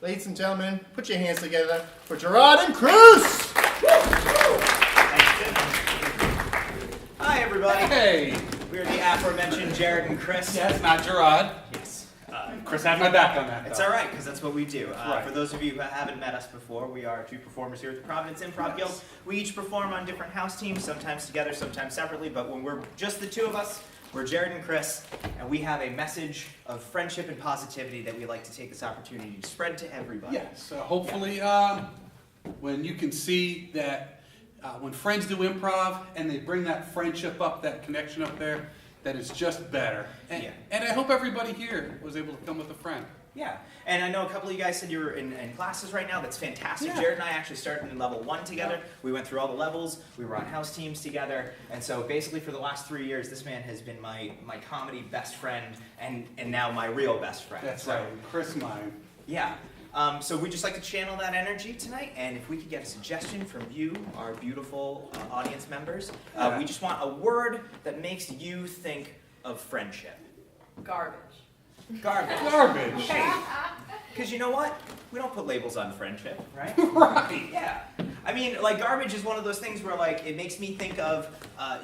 Ladies and gentlemen, put your hands together for Jerrod and Chris! Hi, everybody. Hey! We're the aforementioned Jerrod and Chris. Yes, not Jerrod. Yes. Chris had my back on that. It's all right, because that's what we do. Right. For those of you who haven't met us before, we are two performers here at the Providence Improv Guild. We each perform on different house teams, sometimes together, sometimes separately, but when we're just the two of us, we're Jerrod and Chris, and we have a message of friendship and positivity that we like to take this opportunity to spread to everybody. Yes, hopefully when you can see that when friends do improv and they bring that friendship up, that connection up there, that is just better. And I hope everybody here was able to come with a friend. Yeah, and I know a couple of you guys said you were in classes right now. That's fantastic. Yeah. Jerrod and I actually started in level 1 together. We went through all the levels. We were on house teams together. And so basically for the last 3 years, this man has been my comedy best friend and now my real best friend. That's right, Chris mine. Yeah. So we'd just like to channel that energy tonight, and if we could get a suggestion from you, our beautiful audience members, we just want a word that makes you think of friendship. Garbage. Garbage. Garbage. Hey, because you know what? We don't put labels on friendship, right? Right. Yeah. I mean, like, garbage is one of those things where, like, it makes me think of,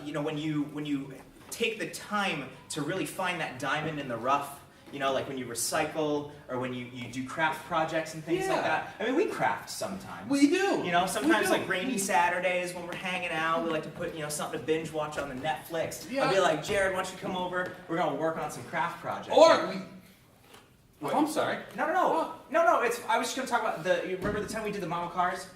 you know, when you take the time to really find that diamond in the rough. You know, like when you recycle or when you do craft projects and things like that. I mean, we craft sometimes. We do. You know, sometimes like rainy Saturdays when we're hanging out, we like to put, you know, something to binge watch on the Netflix. Yeah. I'll be like, Jerrod, why don't you come over? We're going to work on some craft projects. Or we... Oh, I'm sorry. No. I was just going to talk about you remember the time we did the model cars?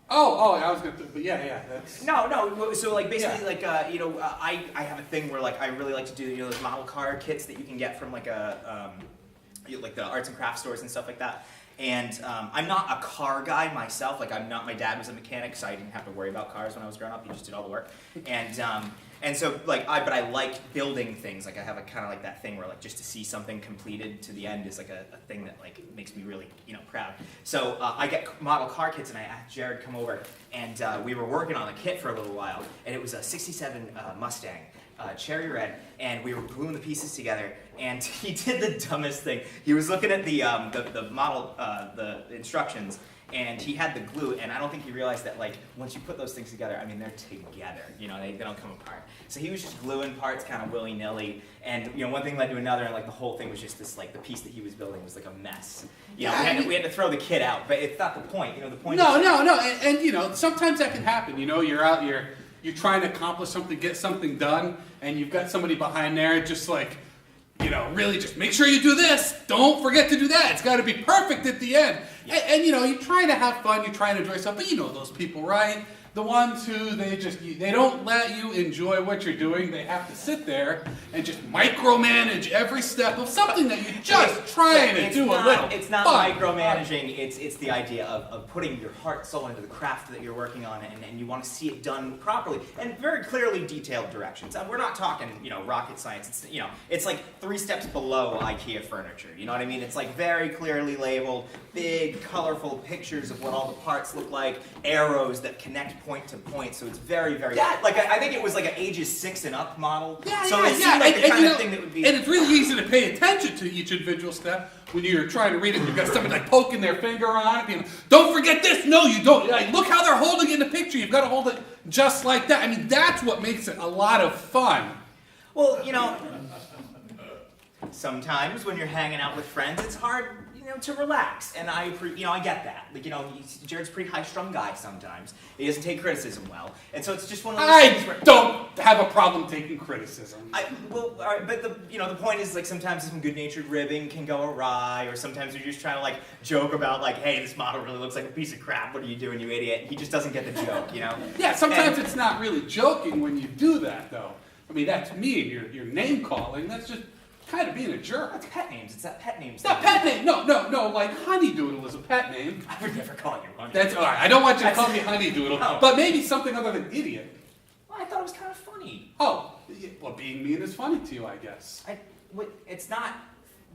Oh, I was going to, but yeah, that's... No, so like basically like, you know, I have a thing where like I really like to do, you know, those model car kits that you can get from like like the arts and crafts stores and stuff like that. And I'm not a car guy myself, like my dad was a mechanic, so I didn't have to worry about cars when I was growing up, he just did all the work. And so like, but I like building things, like I have a kind of like that thing where like just to see something completed to the end is like a thing that like makes me really, you know, proud. So I get model car kits and I asked Jerrod to come over and we were working on a kit for a little while and it was a 67 Mustang. Cherry red, and we were gluing the pieces together, and he did the dumbest thing. He was looking at the model, the instructions, and he had the glue, and I don't think he realized that, like, once you put those things together, I mean, they're together, you know, they don't come apart. So he was just gluing parts kind of willy-nilly, and, you know, one thing led to another, and, like, the whole thing was just this, like, the piece that he was building was, like, a mess. You know, we had to throw the kit out, but it's not the point, you know, the point is... No, and, you know, sometimes that can happen, you know, you're out, you're trying to accomplish something, get something done, and you've got somebody behind there just like, you know, really just make sure you do this. Don't forget to do that. It's got to be perfect at the end. Yeah. And, you know, you're trying to have fun, you're trying to enjoy stuff, but you know those people, right? The ones who they don't let you enjoy what you're doing. They have to sit there and just micromanage every step of something that you're just trying to do a little. It's not micromanaging. It's the idea of putting your heart, soul into the craft that you're working on, and you want to see it done properly and very clearly detailed directions. And we're not talking, you know, rocket science. It's, you know, it's like 3 steps below IKEA furniture. You know what I mean? It's like very clearly labeled, big, colorful pictures of what all the parts look like, arrows that connect point to point, so it's very, very... Yeah. Like, I think it was like an ages 6 and up model. So it seemed like the kind of thing that would be... And it's really easy to pay attention to each individual step when you're trying to read it. You've got somebody like poking their finger on it, being, don't forget this! No, you don't! Like, look how they're holding it in the picture! You've got to hold it just like that. I mean, that's what makes it a lot of fun. Well, you know, sometimes when you're hanging out with friends, it's hard... You know, to relax, and I get that. Like, you know, Jerrod's a pretty high-strung guy sometimes. He doesn't take criticism well, and so it's just one of those things where... I don't have a problem taking criticism. Well, all right, but the point is, like, sometimes some good-natured ribbing can go awry, or sometimes you're just trying to, like, joke about, like, hey, this model really looks like a piece of crap. What are you doing, you idiot? He just doesn't get the joke, you know? Yeah, sometimes it's not really joking when you do that, though. I mean, that's mean. You're name-calling. That's just... kind of being a jerk. That's pet names. It's that pet names. Not pet name. No. Like Honeydoodle is a pet name. I would never call you Honeydoodle. That's all right. I don't want you to call me Honeydoodle. No. But maybe something other than idiot. Well, I thought it was kind of funny. Oh, well, being mean is funny to you, I guess. It's not.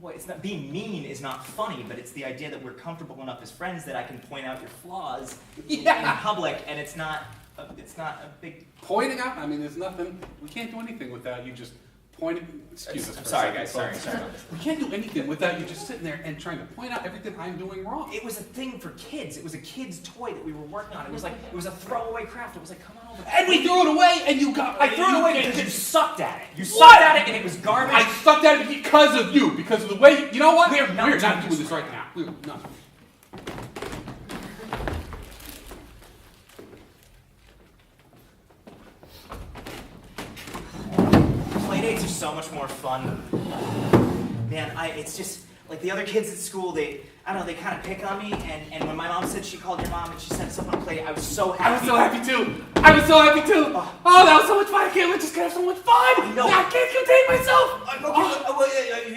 Well, it's not being mean is not funny, but it's the idea that we're comfortable enough as friends that I can point out your flaws in public, and it's not a big pointing out. I mean, there's nothing. We can't do anything without you just pointing. Excuse us. I'm for a sorry, second, guys. Sorry folks. about this. We can't do anything without you just sitting there and trying to point out everything I'm doing wrong. It was a thing for kids. It was a kid's toy that we were working on. It was a throwaway craft. It was like, come on over. And we threw it away, and you got. I threw it away because you you sucked at it. You What? sucked at it, and it was garbage. I sucked at it because of you, because of the way. You know what? We're not doing doing this this right now. We're not. Playdates are so much more fun. Man, it's just like the other kids at school, I don't know, they kind of pick on me, and when my mom said she called your mom and she sent us up on a play, I was so happy. I was so happy too. Oh, that was so much fun. I can't wait. Just gonna have so much fun. No. I can't contain myself.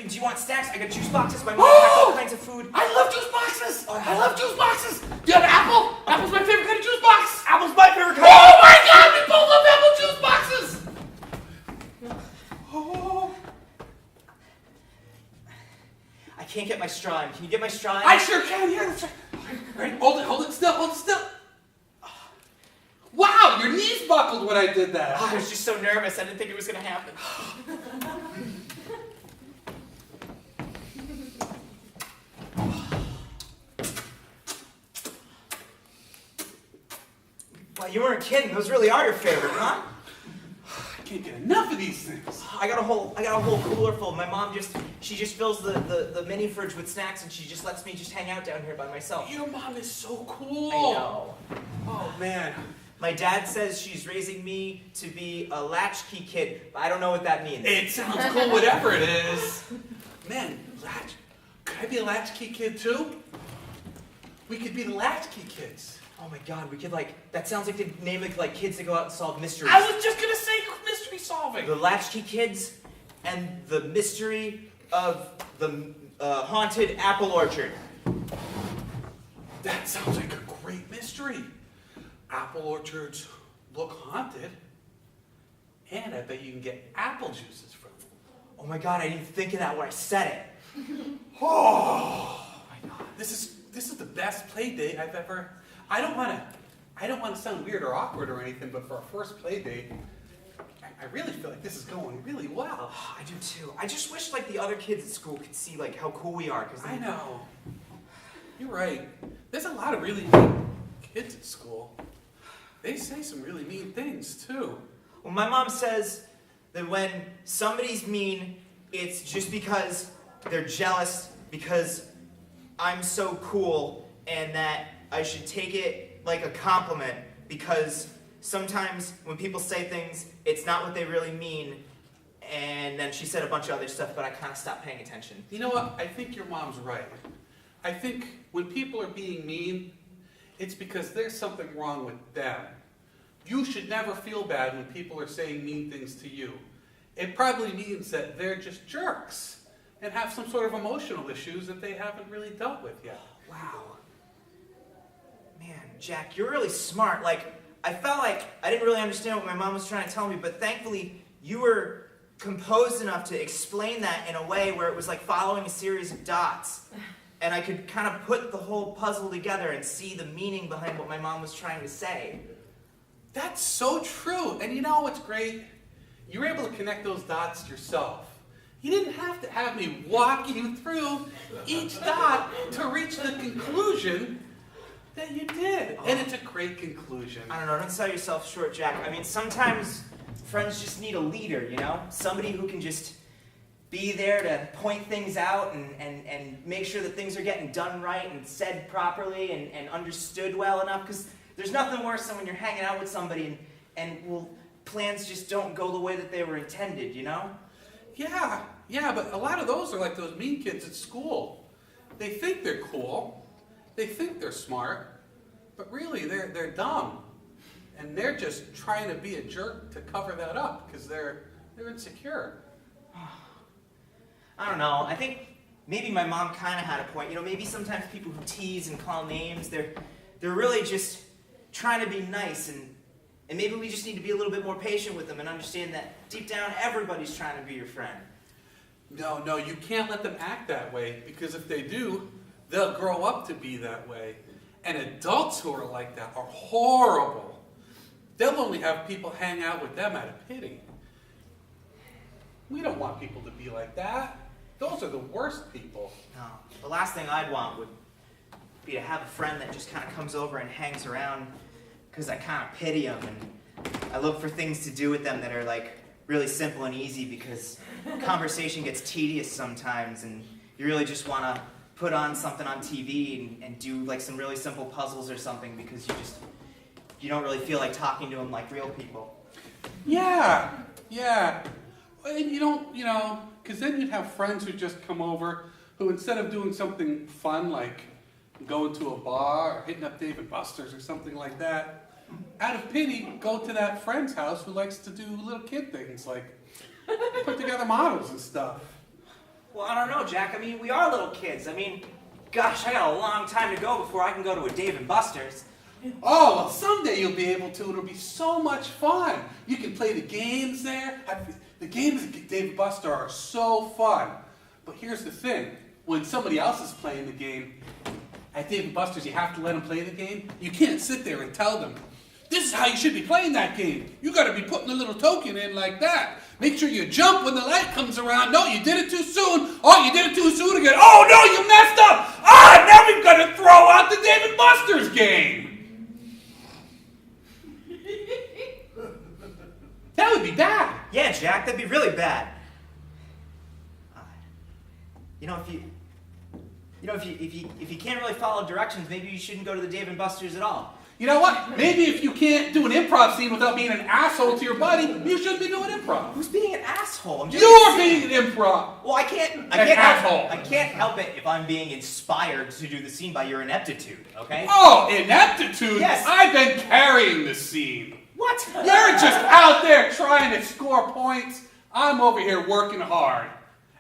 Do you want snacks? I got juice boxes. My mom packed all kinds of food. I love juice boxes. I love juice boxes. Do you have an apple? Apple's my favorite kind of juice box. Apple's my favorite kind. Oh my God, we both love apple juice boxes. Oh. I can't get my straw in. Can you get my straw in? I sure can. Here, let's try. Ready? Hold it still. Wow, your knees buckled when I did that. I was just so nervous. I didn't think it was going to happen. Well, you weren't kidding. Those really are your favorite, huh? I can't get enough of these things. I got a whole cooler full. My mom just fills the mini fridge with snacks, and she just lets me just hang out down here by myself. Your mom is so cool. I know. Oh man. My dad says she's raising me to be a latchkey kid, but I don't know what that means. It sounds cool, whatever it is. Man, could I be a latchkey kid too? We could be the latchkey kids. Oh my God, we could that sounds like the name of kids that go out and solve mysteries. I was just gonna say mystery solving. The latchkey kids and the mystery of the haunted apple orchard. That sounds like a great mystery. Apple orchards look haunted, and I bet you can get apple juices from them. Oh my God, I didn't think of that when I said it. Oh my God, this is the best play date I've ever. I don't want to sound weird or awkward or anything, but for our first play date, I really feel like this is going really well. I do too. I just wish the other kids at school could see how cool we are. I know. You're right. There's a lot of really mean kids at school. They say some really mean things too. Well, my mom says that when somebody's mean, it's just because they're jealous because I'm so cool, and that I should take it like a compliment, because sometimes when people say things, it's not what they really mean. And then she said a bunch of other stuff, but I kind of stopped paying attention. You know what? I think your mom's right. I think when people are being mean, it's because there's something wrong with them. You should never feel bad when people are saying mean things to you. It probably means that they're just jerks and have some sort of emotional issues that they haven't really dealt with yet. Wow. Man, Jack, you're really smart. I felt like I didn't really understand what my mom was trying to tell me, but thankfully you were composed enough to explain that in a way where it was like following a series of dots. And I could kind of put the whole puzzle together and see the meaning behind what my mom was trying to say. That's so true. And you know what's great? You were able to connect those dots yourself. You didn't have to have me walk you through each dot to reach the conclusion that you did. And it's a great conclusion. I don't know, don't sell yourself short, Jack. I mean, sometimes friends just need a leader, you know? Somebody who can just be there to point things out and make sure that things are getting done right and said properly and understood well enough. Because there's nothing worse than when you're hanging out with somebody and plans just don't go the way that they were intended, you know? Yeah, but a lot of those are like those mean kids at school. They think they're cool, they think they're smart, but really they're dumb. And they're just trying to be a jerk to cover that up because they're insecure. I don't know. I think maybe my mom kind of had a point. You know, maybe sometimes people who tease and call names, they're really just trying to be nice, and maybe we just need to be a little bit more patient with them and understand that deep down everybody's trying to be your friend. No, you can't let them act that way, because if they do, they'll grow up to be that way. And adults who are like that are horrible. They'll only have people hang out with them out of pity. We don't want people to be like that. Those are the worst people. No, the last thing I'd want would be to have a friend that just kind of comes over and hangs around because I kind of pity them and I look for things to do with them that are like really simple and easy because conversation gets tedious sometimes and you really just want to put on something on TV and do like some really simple puzzles or something because you don't really feel like talking to them like real people. Yeah. And you don't, because then you'd have friends who just come over who instead of doing something fun like going to a bar or hitting up Dave & Buster's or something like that, out of pity, go to that friend's house who likes to do little kid things like put together models and stuff. Well, I don't know, Jack. I mean, we are little kids. I mean, gosh, I got a long time to go before I can go to a Dave & Buster's. Oh, well, someday you'll be able to. It'll be so much fun. You can play the games there. The games at Dave & Buster are so fun. But here's the thing. When somebody else is playing the game, at Dave & Buster's, you have to let them play the game. You can't sit there and tell them, this is how you should be playing that game. You got to be putting a little token in like that. Make sure you jump when the light comes around. No, you did it too soon. Oh, you did it too soon again. Oh, no, you messed up. Now we've got to throw out the Dave & Buster's game. That would be bad. Yeah, Jack, that'd be really bad. If you can't really follow directions, maybe you shouldn't go to the Dave & Buster's at all. You know what? Maybe if you can't do an improv scene without being an asshole to your buddy, you shouldn't be doing improv. Who's being an asshole? You're being an improv. Well, I can't help it if I'm being inspired to do the scene by your ineptitude, okay? Oh, ineptitude? Yes. I've been carrying the scene. What? You're just out there trying to score points. I'm over here working hard.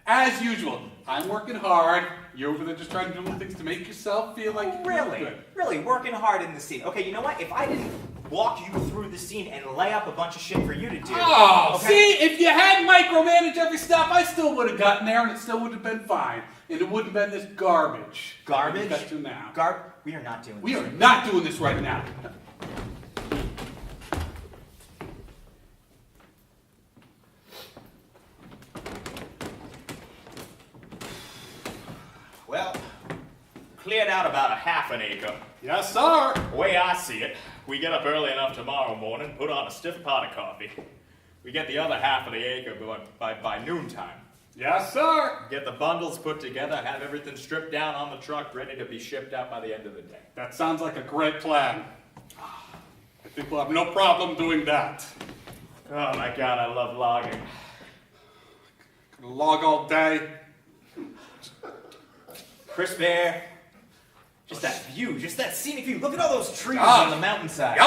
As usual, I'm working hard. You're over there just trying to do little things to make yourself feel like you're doing good. Really working hard in the scene. Okay, you know what? If I didn't walk you through the scene and lay up a bunch of shit for you to do. Oh, okay? see, if you had micromanaged every step, I still would have gotten there and it still would have been fine. And it wouldn't have been this garbage. Garbage? Got to now. We are not doing this. We are not doing this right now. Well, cleared out about a half an acre. Yes, sir. The way I see it, we get up early enough tomorrow morning, put on a stiff pot of coffee. We get the other half of the acre by noontime. Yes, sir. Get the bundles put together, have everything stripped down on the truck, ready to be shipped out by the end of the day. That sounds like a great plan. I think we'll have no problem doing that. Oh my God, I love logging. Gonna log all day. Crisp air. Just that view, just that scenic view. Look at all those trees Yeah. on the mountainside.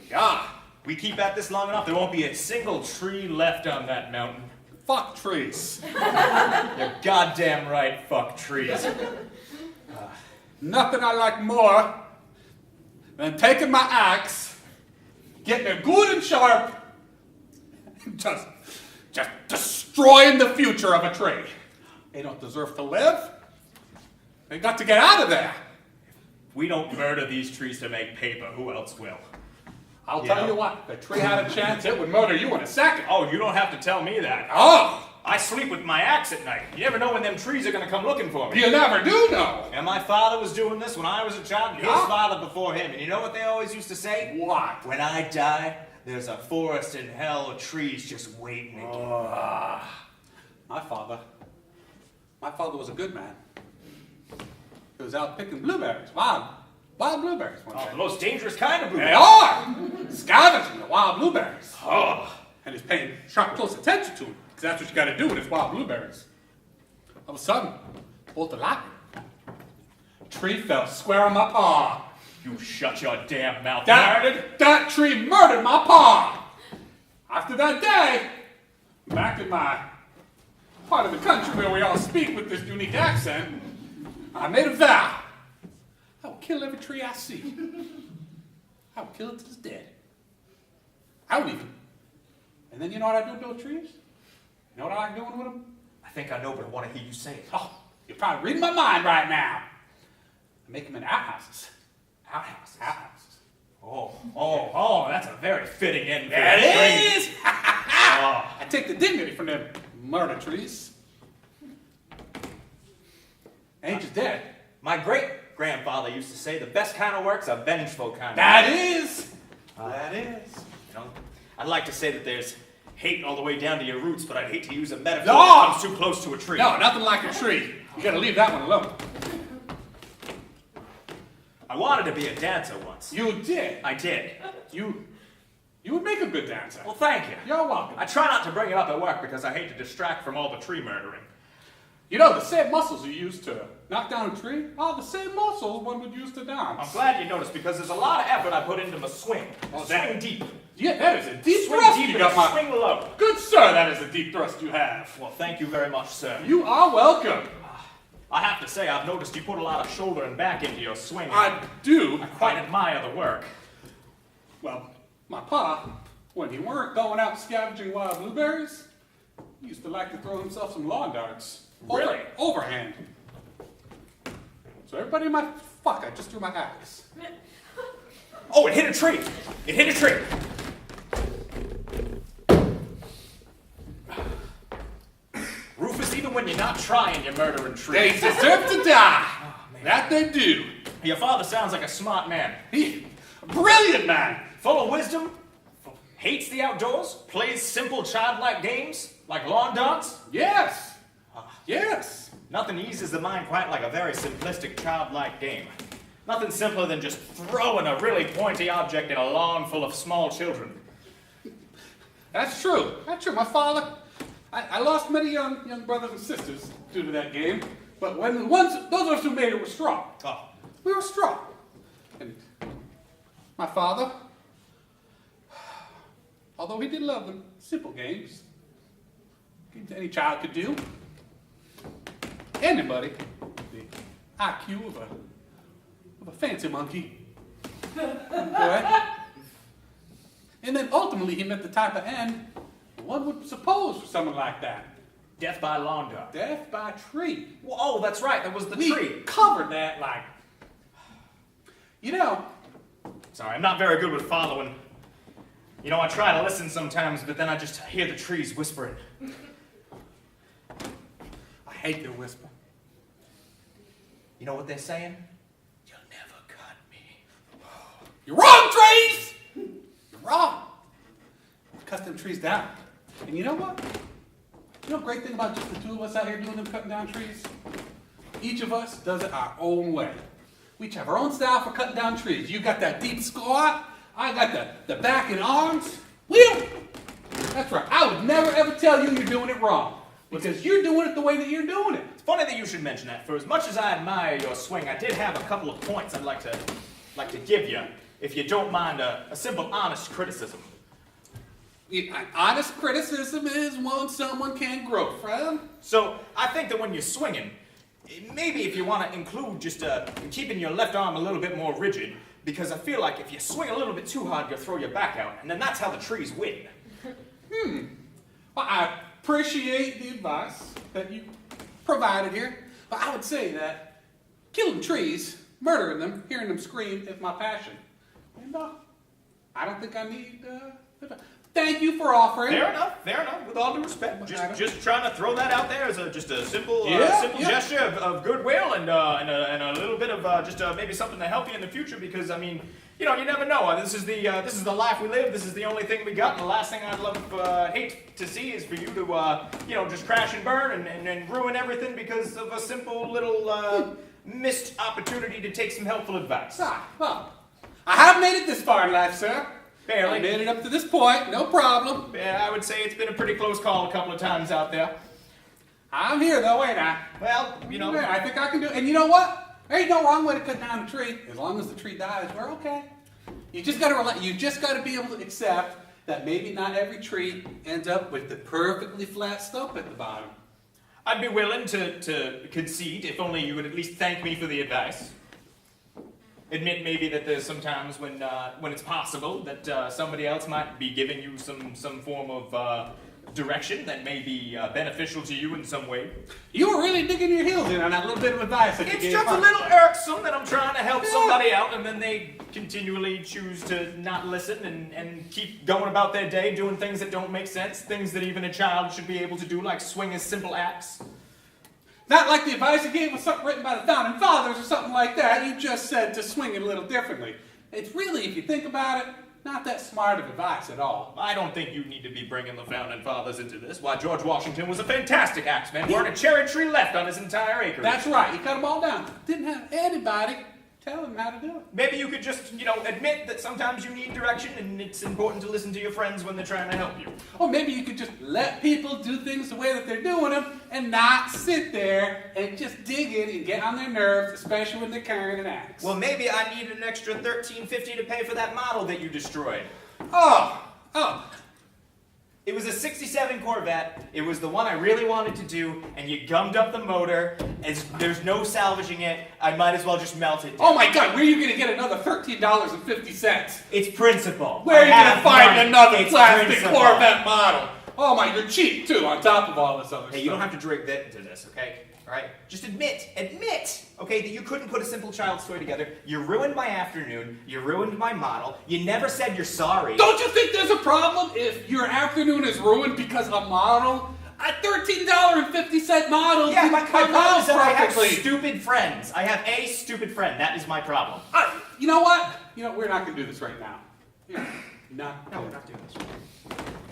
Yeah. We keep at this long enough, there won't be a single tree left on that mountain. Fuck trees. You're goddamn right, fuck trees. Nothing I like more than taking my axe, getting it good and sharp, and just destroying the future of a tree. They don't deserve to live. They got to get out of there. We don't murder these trees to make paper, who else will? I'll tell you what, if a tree had a chance, it would murder you in a second. Oh, you don't have to tell me that. Oh, I sleep with my axe at night. You never know when them trees are gonna come looking for me. you never do know. And my father was doing this when I was a child, and his Yeah. father before him. And you know what they always used to say? What? When I die, there's a forest in hell of trees just waiting again. My father was a good man. He was out picking blueberries, wild blueberries one Oh, day. the most dangerous kind of They blueberry. are! Scavenging the wild blueberries. Oh. And he's paying sharp, close attention to them, because that's what you got to do with his wild blueberries. All of a sudden, bolt of lightning. Tree fell square on my paw. You shut your damn mouth, Jerrod. That tree murdered my paw. After that day, back in my part of the country where we all speak with this unique accent, I made a vow. I will kill every tree I see. I will kill it till it's dead. I would even. And then you know what I do to those trees? You know what I like doing with them? I think I know, but I want to hear you say it. Oh, you're probably reading my mind right now. I make them in outhouses. Outhouses. Outhouses. Oh, that's a very fitting end. There it is! I take the dignity from them murder trees. Ain't you dead? My great-grandfather used to say the best kind of work's a vengeful kind of That is. That is. You know, I'd like to say that there's hate all the way down to your roots, but I'd hate to use a metaphor No! that comes too close to a tree. No, nothing like a tree. You gotta leave that one alone. I wanted to be a dancer once. You did. I did. You would make a good dancer. Well, thank you. You're welcome. I try not to bring it up at work because I hate to distract from all the tree murdering. You know, the same muscles you use to knock down a tree are the same muscles one would use to dance. I'm glad you noticed because there's a lot of effort I put into my swing. Oh, Swing deep. Yeah, that is a deep Swing thrust deep you and got, swing low. Good sir, that is a deep thrust you have. Well, thank you very much, sir. You are welcome. I have to say, I've noticed you put a lot of shoulder and back into your swing. I do. I quite admire the work. Well, my pa, when he weren't going out scavenging wild blueberries, he used to like to throw himself some lawn darts. Really? Overhand. So everybody in my... Fuck, I just threw my axe. Oh, it hit a tree. It hit a tree. Rufus, even when you're not trying, you're murdering They trees. deserve to die. That they do. Your father sounds like a smart man. He, a brilliant man. Full of wisdom, hates the outdoors, plays simple childlike games like lawn darts. Yes. Yes. Nothing eases the mind quite like a very simplistic childlike game. Nothing simpler than just throwing a really pointy object in a lawn full of small children. That's true. That's true. My father, I lost many young brothers and sisters due to that game. But when those of us who made it were strong. Oh, We were strong. And my father, although he did love them, simple games, any child could do. Anybody, the IQ of a fancy monkey. Boy. And then ultimately he met the type of end one would suppose for someone like that. death by lawn dart. Death by tree. Well, oh, that's right. That was the We tree. covered that like, you know, Sorry, I'm not very good with following. You know, I try to listen sometimes, but then I just hear the trees whispering. I hate their whisper. You know what they're saying? You'll never cut me. You're wrong, trees! You're wrong. Cut them trees down. And you know what? You know the great thing about just the two of us out here doing them cutting down trees? Each of us does it our own way. We each have our own style for cutting down trees. You got that deep squat. I got the back and arms. Wheel! That's right. I would never ever tell you you're doing it wrong. Because you're doing it the way that you're doing it. It's funny that you should mention that. For as much as I admire your swing, I did have a couple of points I'd like to give you, if you don't mind a simple, honest criticism. Honest criticism is one someone can grow from. So I think that when you're swinging, maybe if you want to include just keeping your left arm a little bit more rigid, because I feel like if you swing a little bit too hard, you'll throw your back out, and then that's how the trees win. Well, I appreciate the advice that you provided here, but I would say that killing trees, murdering them, hearing them scream is my passion. And I don't think I need... Thank you for offering. Fair enough. With all due respect, just trying to throw that out there as just a simple gesture of goodwill and a little bit of maybe something to help you in the future. Because I mean, you never know. This is the life we live. This is the only thing we got. And the last thing I'd hate to see is for you to just crash and burn and ruin everything because of a simple little missed opportunity to take some helpful advice. Well, I have made it this far in life, sir. Barely. I made it up to this point, no problem. Yeah, I would say it's been a pretty close call a couple of times out there. I'm here though, ain't I? Well, Yeah, I think I can do it. And you know what? There ain't no wrong way to cut down a tree. As long as the tree dies, we're okay. You just gotta be able to accept that maybe not every tree ends up with the perfectly flat stump at the bottom. I'd be willing to concede if only you would at least thank me for the advice. Admit maybe that there's some times when it's possible that somebody else might be giving you some form of direction that may be beneficial to you in some way. You were really digging your heels in on that little bit of advice that you It's gave. just a little irksome that I'm trying to help somebody out and then they continually choose to not listen and keep going about their day doing things that don't make sense, things that even a child should be able to do, like swing a simple axe. Not like the advice you gave was something written by the Founding Fathers or something like that. You just said to swing it a little differently. It's really, if you think about it, not that smart of advice at all. I don't think you need to be bringing the Founding Fathers into this. Why, George Washington was a fantastic axeman. Weren't a cherry tree left on his entire acre. That's right. He cut them all down. Didn't have anybody tell him how to do it. Maybe you could just, admit that sometimes you need direction and it's important to listen to your friends when they're trying to help you. Or maybe you could just let people do things the way that they're doing them and not sit there and just dig in and get on their nerves, especially when they're carrying an axe. Well, maybe I need an extra $13.50 to pay for that model that you destroyed. Oh. It was a 67 Corvette. It was the one I really wanted to do, and you gummed up the motor. There's no salvaging it. I might as well just melt it down. Oh my God, where are you going to get another $13.50? It's principle. Where are you going to find another It's plastic principle. Corvette model? Oh my, you're cheap too, on top of all this other stuff. Hey, you don't have to drag that into this, okay? All right? Just admit, okay, that you couldn't put a simple child's toy together. You ruined my afternoon. You ruined my model. You never said you're sorry. Don't you think there's a problem if your afternoon is ruined because a model, a $13.50 model, Yeah, my didn't come problem out is that I have perfectly? stupid friends. I have a stupid friend. That is my problem. You know what? We're not going to do this right now. No, we're not doing this.